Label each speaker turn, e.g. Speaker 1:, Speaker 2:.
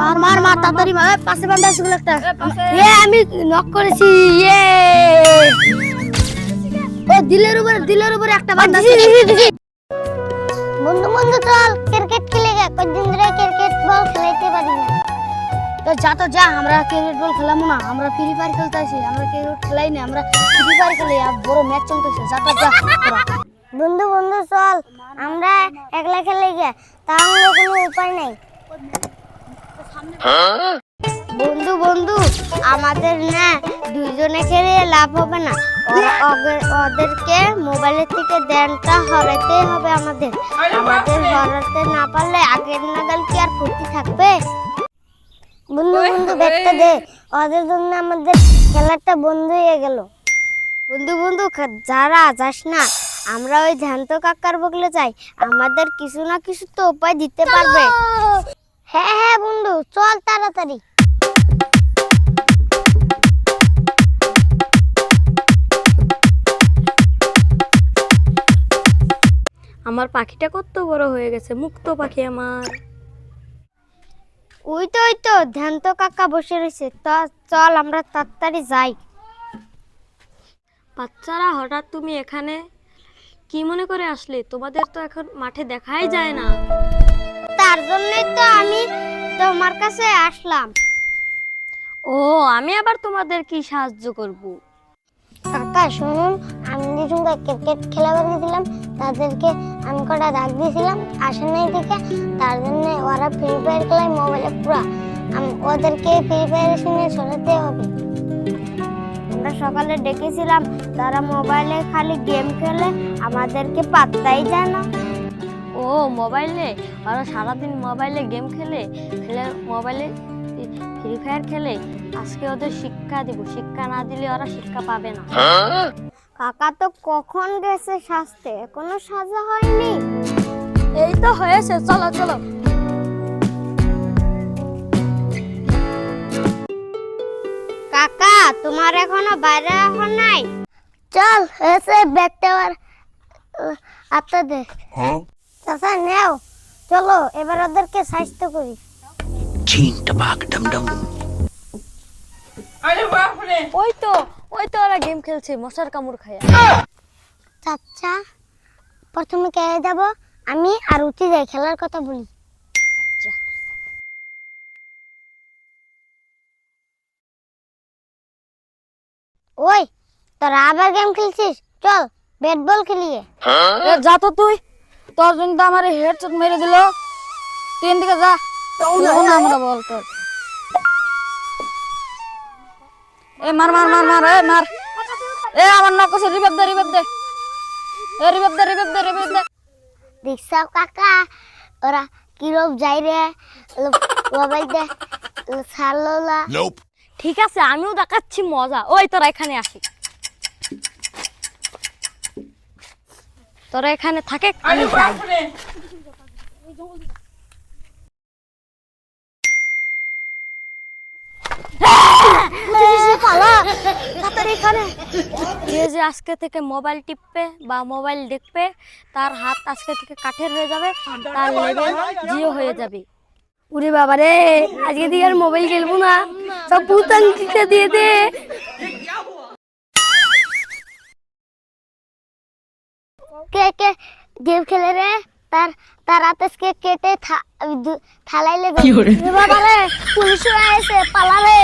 Speaker 1: মার মার মার তাড়াতাড়ি মার, পাশে বান্ধা আছে একটা। আমি নক করেছি। ও দিলের উপরে একটা বান্ধা আছে।
Speaker 2: বন্ধু বন্ধু চল ক্রিকেট খেলে গে, কতদিন ধরে ক্রিকেট বল খেলাইতে পারি না।
Speaker 1: তো যা আমরা ক্রিকেট বল খেলামু না, আমরা ফ্রি ফায়ার খেলতে আছি। আমরা ক্রিকেট খেলাই না, আমরা ফ্রি ফায়ার খেলি। আর বড় ম্যাচ চলতেছে, যা
Speaker 2: বন্ধু বন্ধু চল আমরা একলা খেলে গে, তাহলে কোনো উপায় নাই। বন্ধু বন্ধু আমাদের না দুইজনে খেলে লাভ হবে না, ওদেরকে মোবাইলের থেকে ধ্যানটা হরাইতে হবে। আমাদের হরাতে না পারলে আগের নাগাল কি আর ক্ষতি থাকবে? বন্ধু বন্ধু ব্যাগটা দে, ওদের জন্য আমাদের খেলাটা বন্ধ হয়ে গেল। বন্ধু বন্ধু যারা যাস না, আমরা ওই ধ্যান্ত কাকার বগলে যাই, আমাদের কিছু না কিছু তো উপায় দিতে পারবে। হ্যাঁ হ্যাঁ বন্ধু চল তাড়াতাড়ি।
Speaker 3: আমার পাখিটা কত বড় হয়ে গেছে, মুক্ত পাখি আমার।
Speaker 2: ওই তো ধ্যান্ত কাকা বসে রয়েছে, চল আমরা তাড়াতাড়ি যাই।
Speaker 3: বাচ্চারা হঠাৎ তুমি এখানে কি মনে করে আসলে? তোমাদের তো এখন মাঠে দেখাই যায় না।
Speaker 2: তার জন্যই তো আমি তোমার কাছে আসলাম।
Speaker 3: ও, আমি আবার তোমাদের কি সাহায্য করব?
Speaker 2: কাকা শুনুন, আমি যখন ক্রিকেট খেলা দিয়েছিলাম, তাদেরকে আমি কটা ডাক দিয়েছিলাম, আসে নাই দেখে, তার জন্য ওরা ফ্রি ফায়ার খেলায় মোবাইলে পুরা। ওদেরকে ফ্রি ফায়ারের সঙ্গে সরাতে হবে। আমরা সকালে ডেকেছিলাম, তারা মোবাইলে খালি গেম খেলে, আমাদেরকে পাত্তাই যায় না।
Speaker 3: ও মোবাইলে, ওরা সারাদিন মোবাইলে গেম খেলে মোবাইলে ফ্রি ফায়ার খেলে। আজকে ওদের শিক্ষা দিব, শিক্ষা না দিলে ওরা শিক্ষা পাবে না।
Speaker 2: কাকা তো কখন গেছে সাজতে, এখনো সাজা হয়নি।
Speaker 3: এই তো হয়েছে, চলো চলো।
Speaker 2: কাকা তোমার এখনো বাইরে এখন নাই? চল হয়েছে, ব্যাগটা দে। চাচা নেও, চলো এবার ওদেরকে স্বাস্থ্য করি।
Speaker 3: ওই তো ওরা গেম খেলছে মশার কামড় খায়।
Speaker 2: চাচা প্রথমে কে যাব? আমি আর উঠি যাই, খেলার কথা বলি।
Speaker 3: আচ্ছা।
Speaker 2: ওই তোরা আবার গেম খেলছিস? চল ব্যাট বল খেলিয়ে।
Speaker 1: যা তো তুই, তোর জন্য তো আমার হেডশট মেরে দিল। তুই দিকে যা, না আমরা বল তোর। মার মার মার মার, মার। আমার নক কইছে, রিভাইভ দে রিভাইভ দে, রিভাইভ দে রিভাইভ দে রিভাইভ দে।
Speaker 2: দেখছাও কাকা ওরা কিরম যাই রে, মোবাইল দে ছাড়লা।
Speaker 3: ঠিক আছে, আমিও দেখাচ্ছি মজা। ওই তোরা এখানে আসি, তোরা এখানে থাকে, আমি যাই। যে যে আজকে থেকে মোবাইল টিপবে বা মোবাইল দেখবে, তার হাত আজকে থেকে কাঠের হয়ে যাবে, তার লেভেল 0 হয়ে যাবে।
Speaker 1: উরে বাবা রে, আজকে থেকে আর মোবাইল খেলবো না, সব ভূতাং দিয়ে দে।
Speaker 2: কে কে গেম খেলে রে? তার আতসকে কেটে থালাইলে বাবা রে, পুলিশ এসে পালা রে।